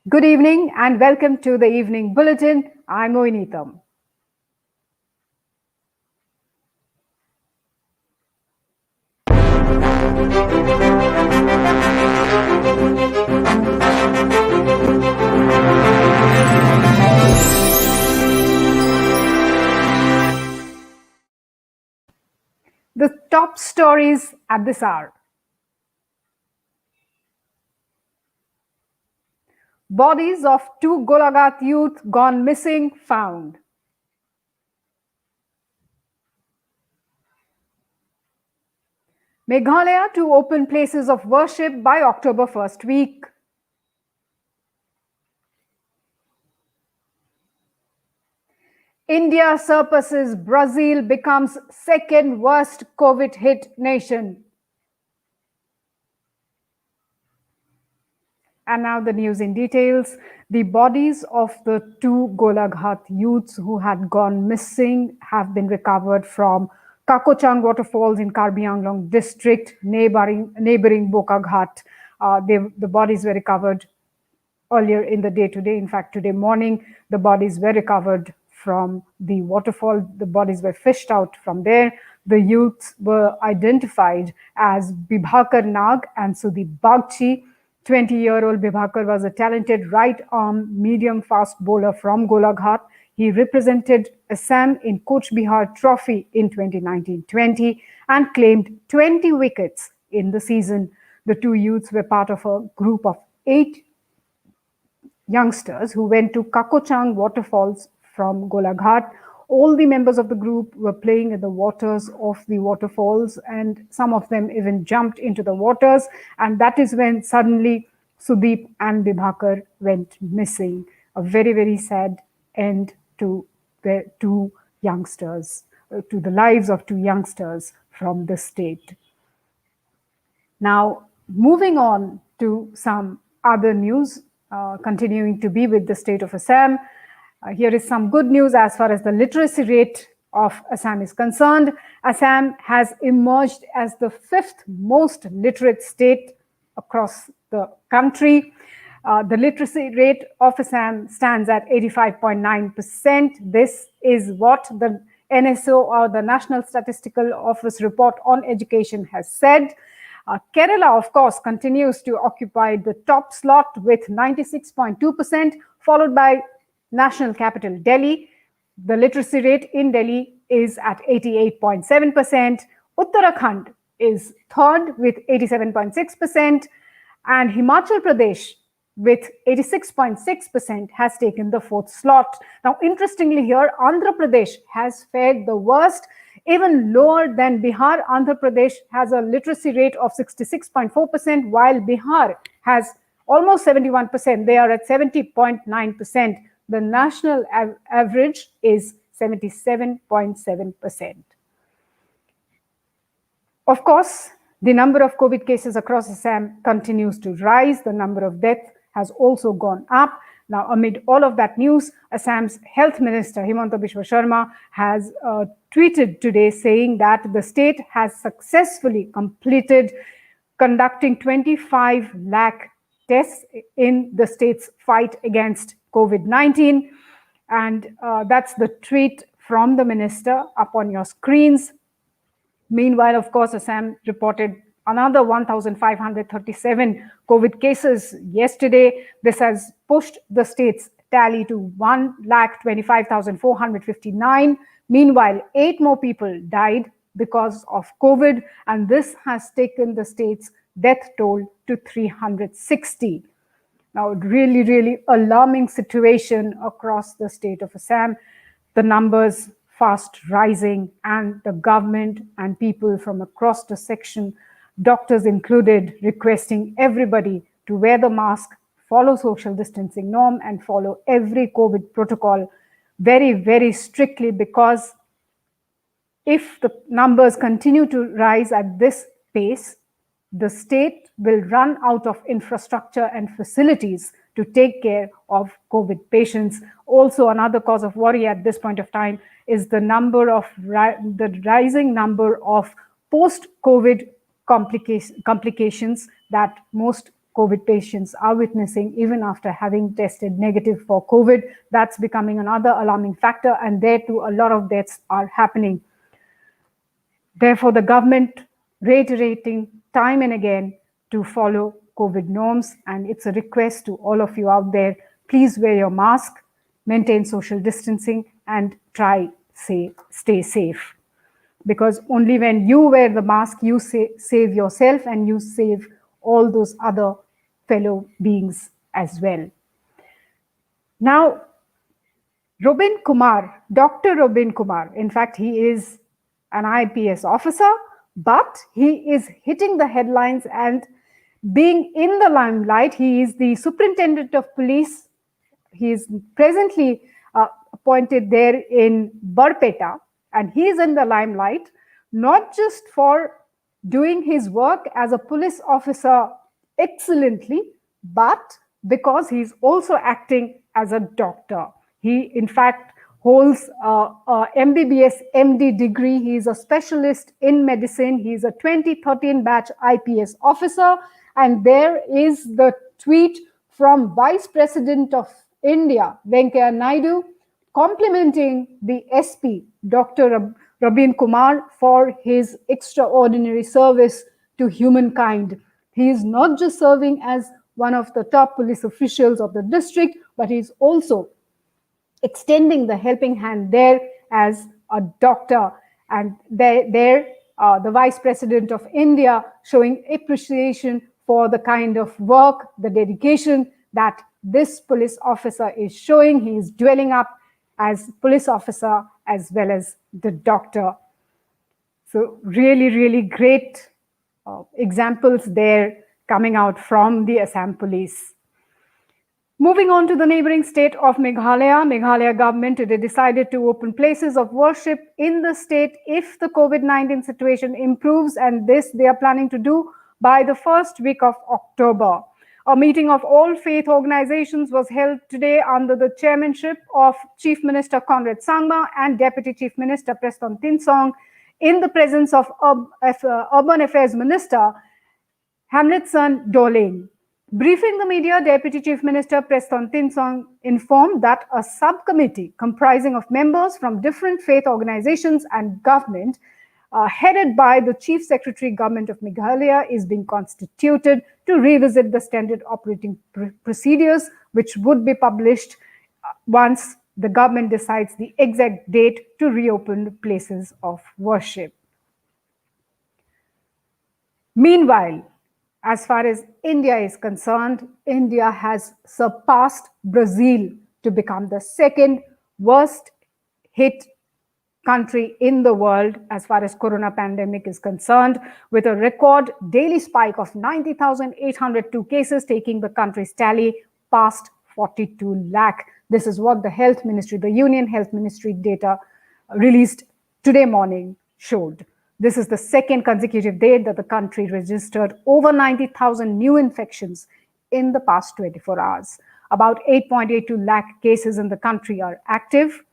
Good evening and welcome to the evening bulletin. I'm Moinitam. The top stories at this hour. Bodies of two Golagat youth gone missing found. Meghalaya to open places of worship by October 1st week. India surpasses Brazil, becomes second worst COVID hit nation. And now the news in details. The bodies of the two Golaghat youths who had gone missing have been recovered from Kakochang waterfalls in Karbi Anglong district, neighboring Bokaghat. The bodies were recovered earlier in the day today. In fact, today morning, the bodies were recovered from the waterfall. The bodies were fished out from there. The youths were identified as Bibhakar Nag and Sudeep Bagchi. 20-year-old Bibhakar was a talented right-arm medium-fast bowler from Golaghat. He represented Assam in Coach Bihar Trophy in 2019-20 and claimed 20 wickets in the season. The two youths were part of a group of 8 youngsters who went to Kakochang waterfalls from Golaghat. All the members of the group were playing in the waters of the waterfalls, and some of them even jumped into the waters. And that is when suddenly Sudeep and Bibhakar went missing. A very, very sad end to the two youngsters, to the lives of two youngsters from the state. Now, moving on to some other news, continuing to be with the state of Assam. Here is some good news as far as the literacy rate of Assam is concerned. Assam has emerged as the 5th most literate state across the country. The literacy rate of Assam stands at 85.9%. This is what the NSO, or the National Statistical Office report on education, has said. Kerala, of course, continues to occupy the top slot with 96.2%, followed by national capital Delhi. The literacy rate in Delhi is at 88.7%. Uttarakhand is third with 87.6%, and Himachal Pradesh with 86.6% has taken the 4th slot. Now, interestingly here, Andhra Pradesh has fared the worst, even lower than Bihar. Andhra Pradesh has a literacy rate of 66.4%, while Bihar has almost 71%. They are at 70.9%. The national average is 77.7%. Of course, the number of COVID cases across Assam continues to rise. The number of deaths has also gone up. Now, amid all of that news, Assam's Health Minister, Himanta Biswa Sharma, has tweeted today saying that the state has successfully completed conducting 25 lakh tests in the state's fight against COVID-19. And that's the tweet from the minister up on your screens. Meanwhile, of course, Assam reported another 1,537 COVID cases yesterday. This has pushed the state's tally to 1,25,459. Meanwhile, 8 more people died because of COVID, and this has taken the state's death toll to 360. Now, really, really alarming situation across the state of Assam. The numbers fast rising, and the government and people from across the section, doctors included, requesting everybody to wear the mask, follow social distancing norm, and follow every COVID protocol very, very strictly, because if the numbers continue to rise at this pace, the state will run out of infrastructure and facilities to take care of COVID patients. Also, another cause of worry at this point of time is the rising number of post-COVID complications that most COVID patients are witnessing even after having tested negative for COVID. That's becoming another alarming factor, and there too a lot of deaths are happening. Therefore, the government reiterating time and again to follow COVID norms, and it's a request to all of you out there, please wear your mask, maintain social distancing, and stay safe. Because only when you wear the mask, you save yourself and you save all those other fellow beings as well. Now, Robin Kumar, Dr. Robin Kumar, in fact, he is an IPS officer, but he is hitting the headlines and being in the limelight. He is the superintendent of police. He is presently appointed there in Barpeta, and he is in the limelight, not just for doing his work as a police officer excellently, but because he's also acting as a doctor. He, in fact, holds a MBBS MD degree. He is a specialist in medicine. He is a 2013 batch IPS officer. And there is the tweet from Vice President of India, Venkaiah Naidu, complimenting the SP, Dr. Robin Kumar, for his extraordinary service to humankind. He is not just serving as one of the top police officials of the district, but he is also extending the helping hand there as a doctor. And the Vice President of India showing appreciation for the kind of work, the dedication that this police officer is showing. He is dwelling up as police officer as well as the doctor. So really, really great examples there coming out from the Assam police. Moving on to the neighboring state of Meghalaya, Meghalaya government today decided to open places of worship in the state if the COVID-19 situation improves, and this they are planning to do by the first week of October. A meeting of all faith organizations was held today under the chairmanship of Chief Minister Conrad Sangma and Deputy Chief Minister Preston Tinsong in the presence of Urban Affairs Minister Hamletson Dolane. Briefing the media, Deputy Chief Minister Preston Tinsong informed that a subcommittee comprising of members from different faith organizations and government, headed by the Chief Secretary Government of Meghalaya, is being constituted to revisit the standard operating procedures, which would be published once the government decides the exact date to reopen places of worship. Meanwhile, as far as India is concerned, India has surpassed Brazil to become the second worst hit country in the world as far as corona pandemic is concerned, with a record daily spike of 90,802 cases, taking the country's tally past 42 lakh. This is what the Health Ministry, the Union Health Ministry data released today morning showed. This is the second consecutive day that the country registered over 90,000 new infections in the past 24 hours. About 8.82 lakh cases in the country are active.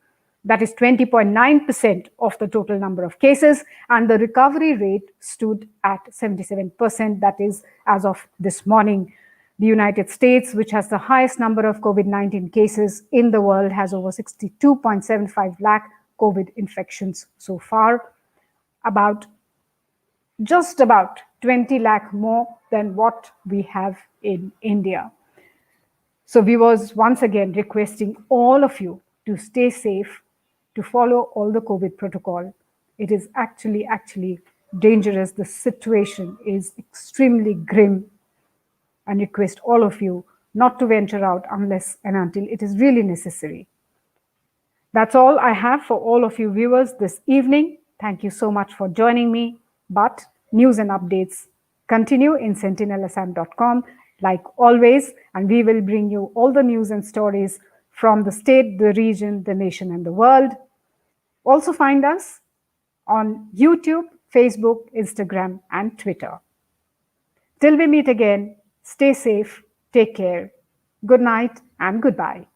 That is 20.9% of the total number of cases. And the recovery rate stood at 77%. That is as of this morning. The United States, which has the highest number of COVID-19 cases in the world, has over 62.75 lakh COVID infections so far. Just about 20 lakh more than what we have in India. So we was once again requesting all of you to stay safe, to follow all the COVID protocol. It is actually dangerous. The situation is extremely grim, and request all of you not to venture out unless and until it is really necessary. That's all I have for all of you viewers this evening. Thank you so much for joining me. But news and updates continue in sentinelassam.com like always, and we will bring you all the news and stories from the state, the region, the nation, and the world. Also find us on YouTube, Facebook, Instagram, and Twitter. Till we meet again, stay safe, take care, good night, and goodbye.